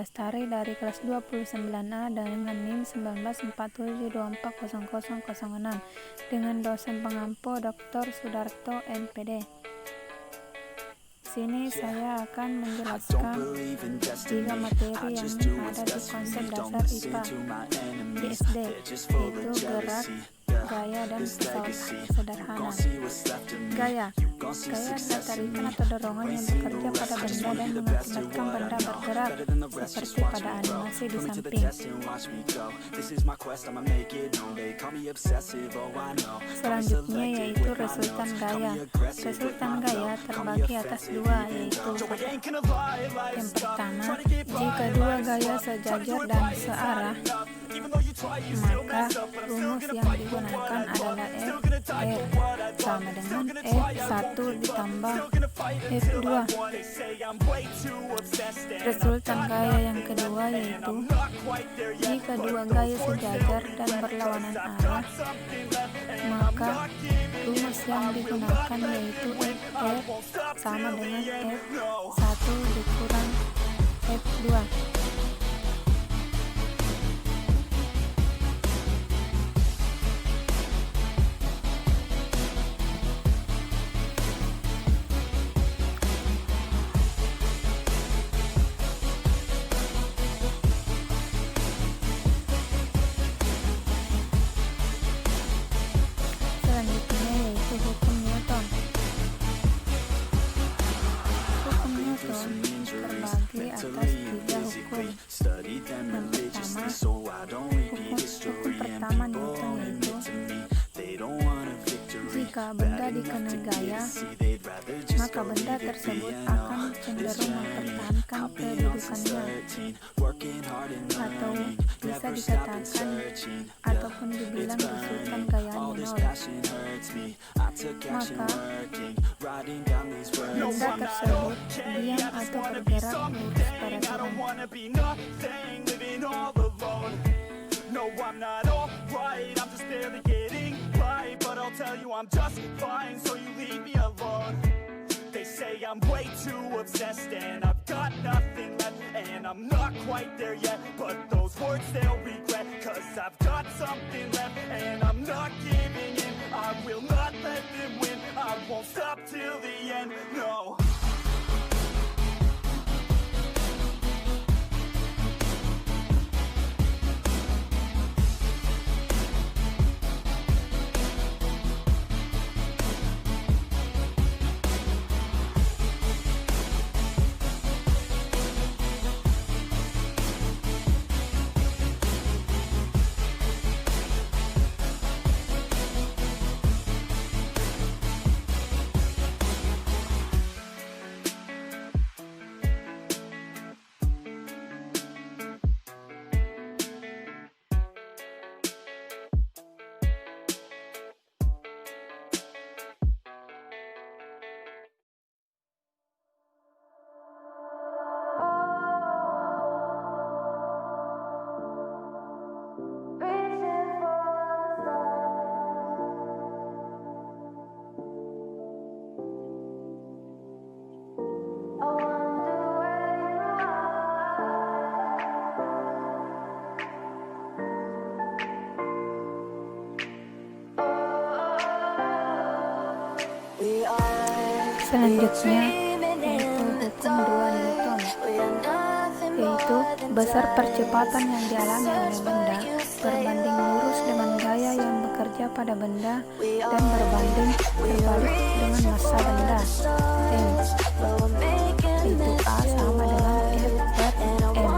Lestari dari kelas 29A dengan NIM 1947240006 dengan dosen pengampu Dr. Sudarto MPD. Sini saya akan menjelaskan 3 materi yang ada di konsep dasar IPA di SD, yaitu gerak, gaya, dan pesawat sederhana. Gaya adalah tarikan atau dorongan yang bekerja pada benda dan mengakibatkan benda bergerak, seperti pada animasi di samping. Selanjutnya yaitu resultan gaya. Resultan gaya terbagi atas 2, yaitu yang pertama, jika 2 gaya sejajar dan searah, maka rumus yang digunakan adalah F(R) sama dengan F1 ditambah F2. Resultan gaya yang kedua yaitu jika 2 gaya sejajar dan berlawanan arah, maka rumus yang digunakan yaitu F(R) sama dengan F1 dikurang F2. Selanjutnya yaitu hukum Newton. Hukum Newton terbagi atas 3 hukum. Yang pertama, hukum pertama Newton yaitu jika benda dikenai gaya, maka benda tersebut akan cenderung mempertahankan kedudukannya, atau bisa dikatakan ataupun dibilang resultan gaya nol. Maka benda tersebut diam atau bergerak lurus pada turun. No, I'm not alright, I'm just barely getting by, but I'll tell you I'm just fine, so you leave me alone. They say I'm way too obsessed and I've got nothing left, and I'm not quite there yet, but those words they'll regret, cause I've got something left and I'm not giving in. I will not let them win, I won't stop till the end, no. Selanjutnya yaitu hukum 2 Newton, yaitu besar percepatan yang dialami oleh benda berbanding lurus dengan gaya yang bekerja pada benda dan berbanding terbalik dengan massa benda M, yaitu A sama dengan F per M.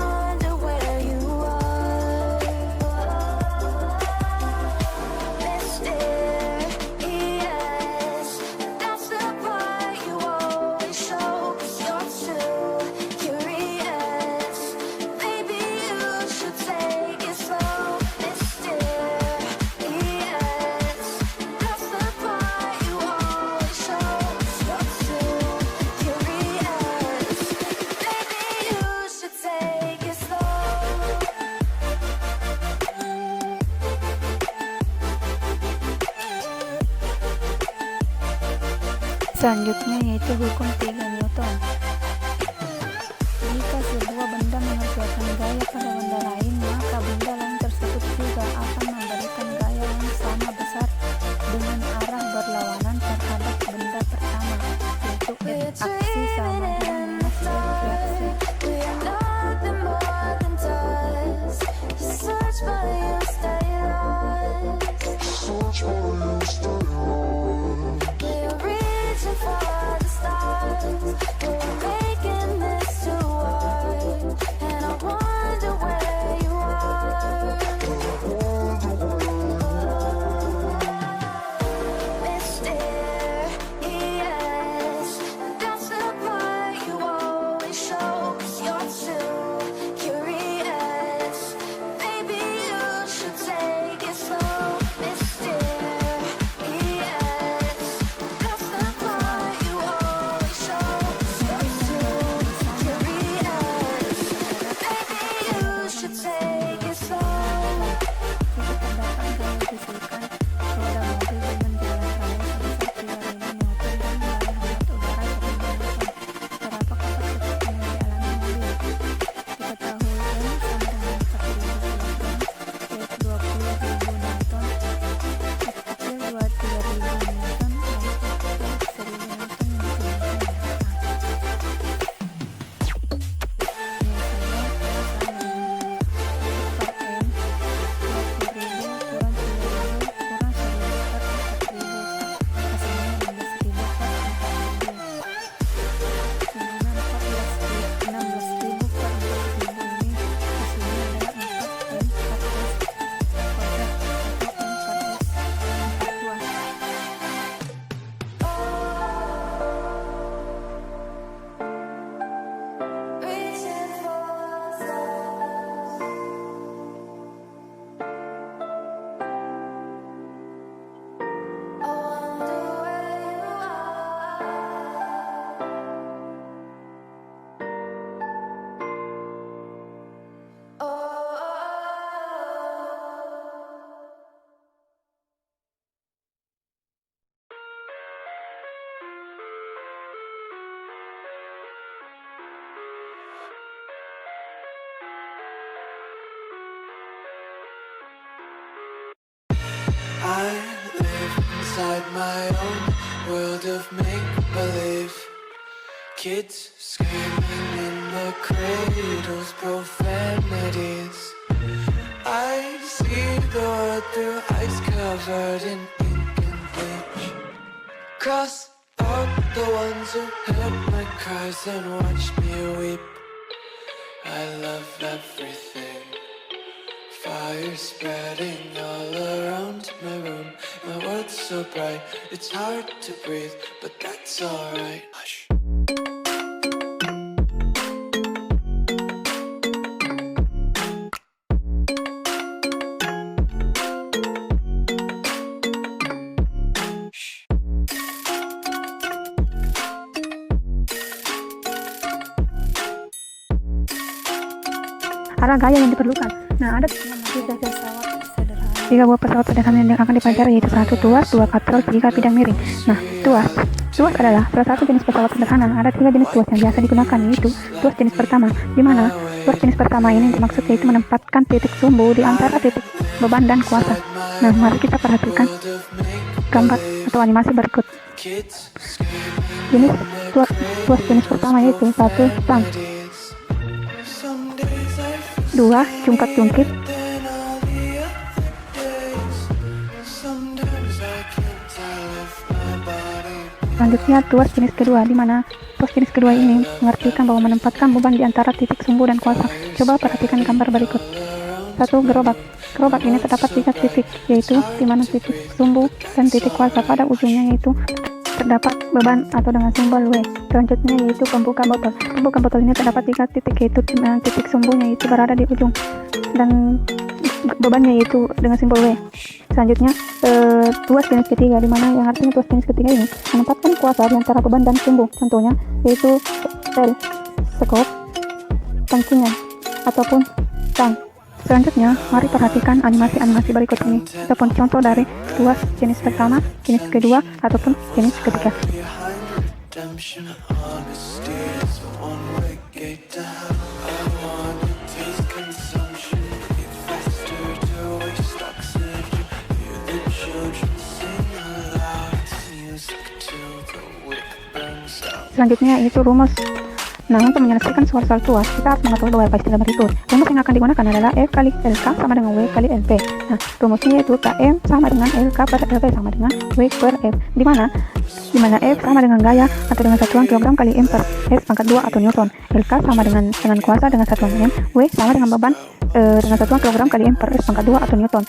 Selanjutnya yaitu hukum 3 Newton. Jika sebuah benda mengerjakan aksi sama dia masih reaksi. I live inside my own world of make-believe. Kids screaming in the cradles, profanities. I see the world through ice covered in ink and bleach. Cross out the ones who heard my cries and watched me weep. I love everything. Fire spreading all around my room. My world's so bright, it's hard to breathe, but that's alright. Hush. Arah gaya yang diperlukan. Nah, ada tiga buah pesawat sederhana yang akan dipelajari, yaitu 1 tuas, 2 katrol, 3 bidang miring. Nah, tuas adalah salah satu jenis pesawat sederhana. Ada 3 jenis tuas yang biasa digunakan, yaitu tuas jenis pertama, di mana tuas jenis pertama ini dimaksud yaitu menempatkan titik sumbu di antara titik beban dan kuasa. Nah, mari kita perhatikan gambar atau animasi berikut. Jenis tuas jenis pertama yaitu 1 stang, 2 jungkat-jungkit, selanjutnya tuas jenis kedua, di mana tuas jenis kedua ini mengartikan bahwa menempatkan beban di antara titik sumbu dan kuasa. Coba perhatikan gambar berikut. 1 gerobak. Gerobak ini terdapat 3 titik, yaitu di mana titik sumbu dan titik kuasa pada ujungnya, yaitu terdapat beban atau dengan simbol W. Selanjutnya yaitu pembuka botol. Pembuka botol ini terdapat 3 titik, yaitu titik sumbunya yaitu berada di ujung dan bebannya yaitu dengan simbol W. Selanjutnya tuas jenis ketiga, di mana yang artinya tuas jenis ketiga ini menempatkan kuasa di antara beban dan sumbu. Contohnya yaitu stel, skop, pancingan ataupun tang. Selanjutnya, mari perhatikan animasi-animasi berikut ini ataupun contoh dari tuas jenis pertama, jenis kedua, ataupun jenis ketiga. Selanjutnya yaitu rumus. Nah, untuk menyelesaikan soal-soal tuas, kita harus mengetahui beberapa istilah berikut. Rumus yang akan digunakan adalah F kali LK sama dengan W kali LB. Nah, rumusnya yaitu KM sama dengan LK per LB sama dengan W per F. Di mana F sama dengan gaya atau dengan satuan kilogram kali M per S pangkat 2 atau Newton. LK sama dengan kuasa dengan satuan M. W sama dengan beban dengan satuan kilogram kali M per S pangkat 2 atau Newton.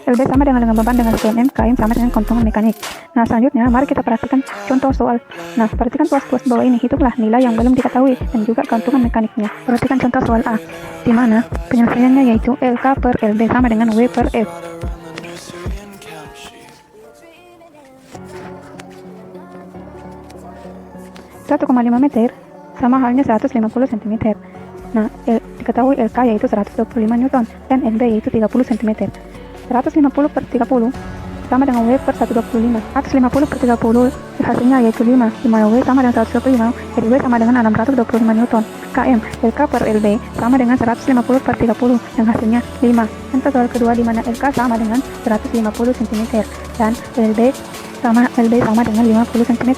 LB sama dengan beban dengan satuan M, KM sama dengan keuntungan mekanik. Nah, selanjutnya mari kita perhatikan contoh soal. Nah, perhatikan tuas-tuas bawah ini, hitunglah nilai yang belum diketahui dan juga keuntungan mekaniknya. Perhatikan contoh soal A, di mana penyelesaiannya yaitu LK per LB sama dengan W per F. (1,5 meter sama halnya 150 cm. Nah, diketahui LK yaitu 125 Newton dan LB yaitu 30 cm. 150 per 30 sama dengan W per 125. 150 per 30 hasilnya yaitu 5, di mana W sama dengan 125, jadi W sama dengan 625 Newton. KM, LK per LB sama dengan 150 per 30 yang hasilnya 5. Contoh soal kedua di mana LK sama dengan 150 cm dan LB sama dengan 50 cm.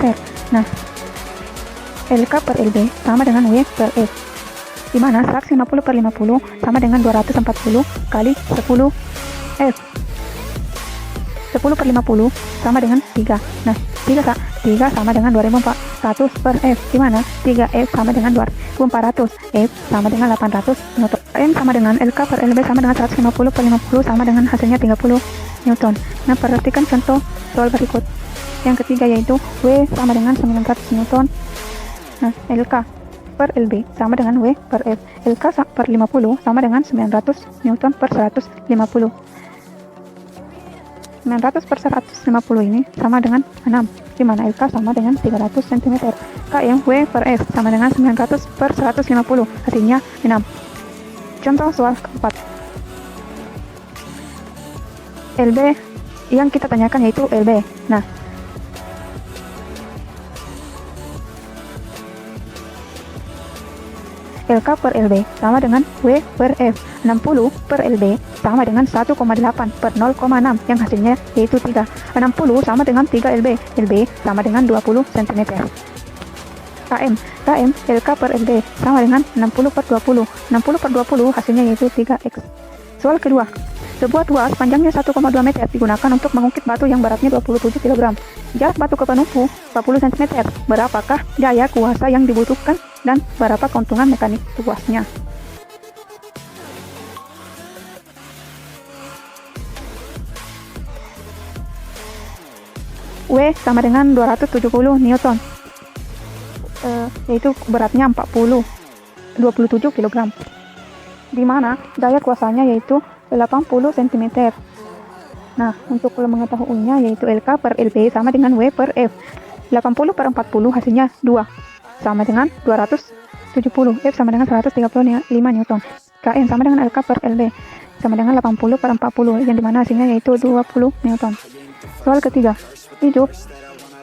Nah, LK per LB sama dengan W per F, di mana 150 per 50 sama dengan 240 kali 10 F. 10 per 50 sama dengan 3. Nah, 3 sama dengan 2400 per F, di mana 3F sama dengan 2400, F sama dengan 800 Newton. M sama dengan LK per LB sama dengan 150 per 50 sama dengan hasilnya 30 Newton. Nah, perhatikan contoh soal berikut. Yang ketiga yaitu W sama dengan 900 Newton. Nah, LK per LB sama dengan W per F. LK per 50 sama dengan 900 Newton per 150. 900 per 150 ini sama dengan 6, di mana LK sama dengan 300 cm. KM W per F sama dengan 900 per 150, hasilnya 6. Contoh soal keempat. LB yang kita tanyakan yaitu LB. Nah, LK per LB sama dengan W per F. 60 per LB sama dengan 1,8 per 0,6 yang hasilnya yaitu 3. 60 sama dengan 3 LB. LB sama dengan 20 cm. KM LK per LB sama dengan 60 per 20. 60 per 20 hasilnya yaitu 3X. Soal kedua. Sebuah tuas panjangnya 1,2 meter digunakan untuk mengukit batu yang beratnya 27 kg. Jarak batu ke penumpu 40 cm. Berapakah daya kuasa yang dibutuhkan dan berapa keuntungan mekanik tuasnya? W sama dengan 270 Newton, yaitu beratnya 27 kg, di mana daya kuasanya yaitu 80 cm. Nah, untuk mengetahuinya yaitu LK per LB sama dengan W per F. 80 per 40 hasilnya 2, sama dengan 270. F sama dengan 135 Newton. KM sama dengan LK per LB sama dengan 80 per 40, yang dimana hasilnya yaitu 20 Newton. Soal ketiga. Hidup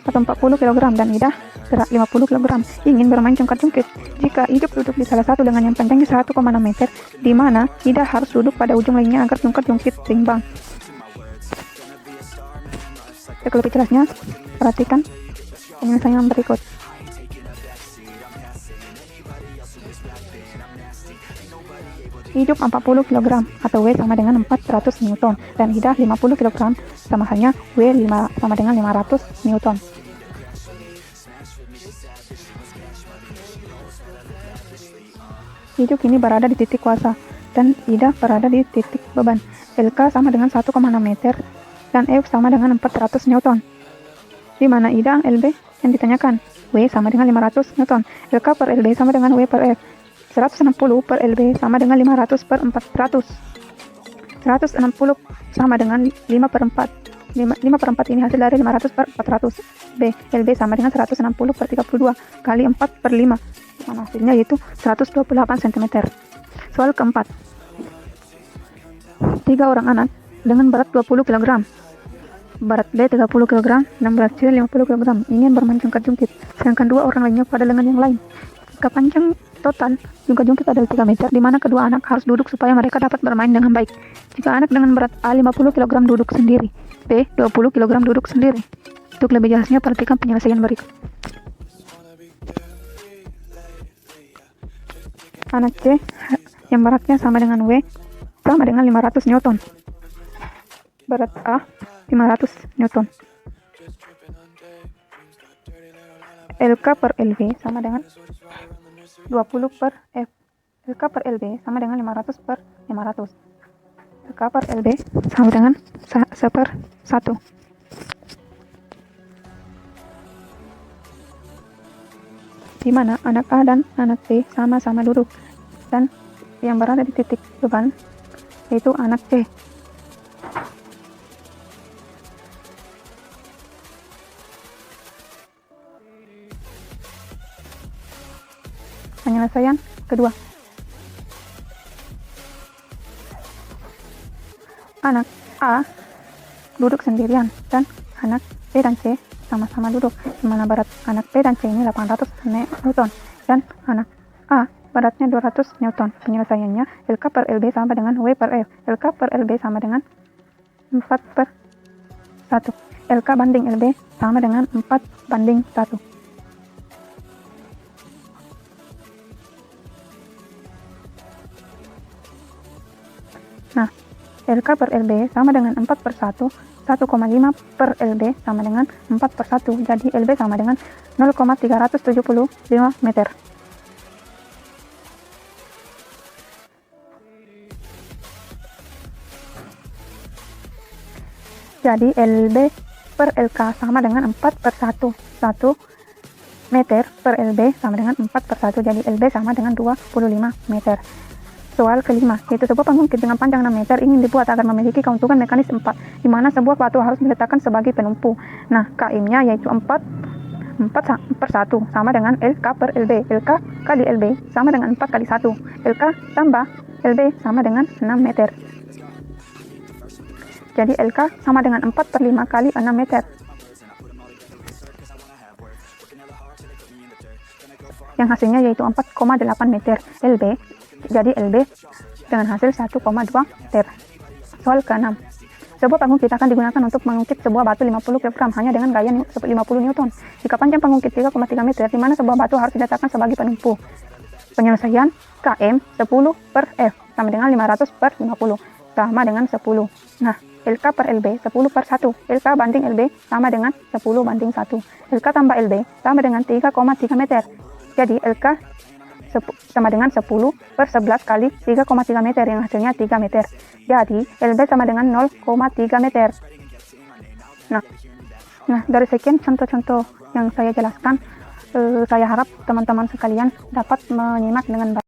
atau 40 kg dan Ida berat 50 kg ingin bermain jungkat-jungkit. Jika Hidup duduk di salah satu dengan yang panjangnya 1,6 meter, di mana Ida harus duduk pada ujung lainnya agar jungkat-jungkit seimbang. Untuk lebih jelasnya, perhatikan penyelesaian berikut. Hidup 40 kg atau W sama dengan 400 Newton dan Ida 50 kg sama halnya W sama dengan 500 Newton. Hidup ini berada di titik kuasa dan Ida berada di titik beban. LK sama dengan 1,6 meter dan F sama dengan 400 Newton. Di mana Ida LB yang ditanyakan. W sama dengan 500 Newton. LK per LB sama dengan W per F. 160 per LB sama dengan 500 per 400. 160 sama dengan 5 per 4. 5 per 4 ini hasil dari 500 per 400. B. LB sama dengan 160 per 32 kali 4 per 5. Mana hasilnya yaitu 128 cm. Soal keempat. 3 orang anak dengan berat 20 kg. Berat B 30 kg dan berat C 50 kg ingin bermain jungkat-jungkit. Sedangkan 2 orang lainnya pada lengan yang lain. Jika panjang total jungkat-jungkit adalah 3 meter, di mana kedua anak harus duduk supaya mereka dapat bermain dengan baik. Jika anak dengan berat A 50 kg duduk sendiri, B 20 kg duduk sendiri. Untuk lebih jelasnya perhatikan penyelesaian berikut. anak C yang beratnya sama dengan W sama dengan 500 Newton. Berat A 500 Newton. LK per LB sama dengan 20 per F. LK per LB sama dengan 500 per 500. LK per LB sama dengan 1/1. Di mana anak A dan anak B sama-sama duduk dan yang berada di titik beban yaitu anak C. Penyelesaian kedua. Anak A duduk sendirian dan anak B dan C sama-sama duduk, di mana berat anak B dan C ini 800 Newton dan anak A beratnya 200 Newton. Penyelesaiannya LK per LB sama dengan W per F. LK per LB sama dengan 4/1. LK banding LB sama dengan 4/1. Nah, LK per LB sama dengan 4/1, 1,5 per LB sama dengan 4/1, jadi LB sama dengan 0,375 meter. Jadi LB per LK sama dengan 4/1, 1 meter per LB sama dengan 4/1, jadi LB sama dengan 25 meter. Soal kelima, yaitu sebuah pengungkit dengan panjang 6 meter ingin dibuat agar memiliki keuntungan mekanis 4, di mana sebuah batu harus diletakkan sebagai penumpu. Nah, KM-nya yaitu 4/1 sama dengan LK per LB. LK kali LB sama dengan 4 kali 1. LK tambah LB sama dengan 6 meter. Jadi LK sama dengan 4/5 kali 6 meter. Yang hasilnya yaitu 4,8 meter LB. Jadi LB dengan hasil 1,2 meter. Soal ke-6. Sebuah pengungkit akan digunakan untuk mengungkit sebuah batu 50 kg hanya dengan gaya 50 Newton. Jika panjang pengungkit 3,3 meter, di mana sebuah batu harus diletakkan sebagai penumpu. Penyelesaian KM 10 per F sama dengan 500 per 50 sama dengan 10. Nah, LK per LB 10/1. LK banding LB sama dengan 10/1. LK tambah LB sama dengan 3,3 meter. Jadi LK sama dengan 10/11 kali 3,3 meter yang hasilnya 3 meter. Jadi LB sama dengan 0,3 meter. Nah, dari sekian contoh-contoh yang saya jelaskan, saya harap teman-teman sekalian dapat menyimak dengan baik.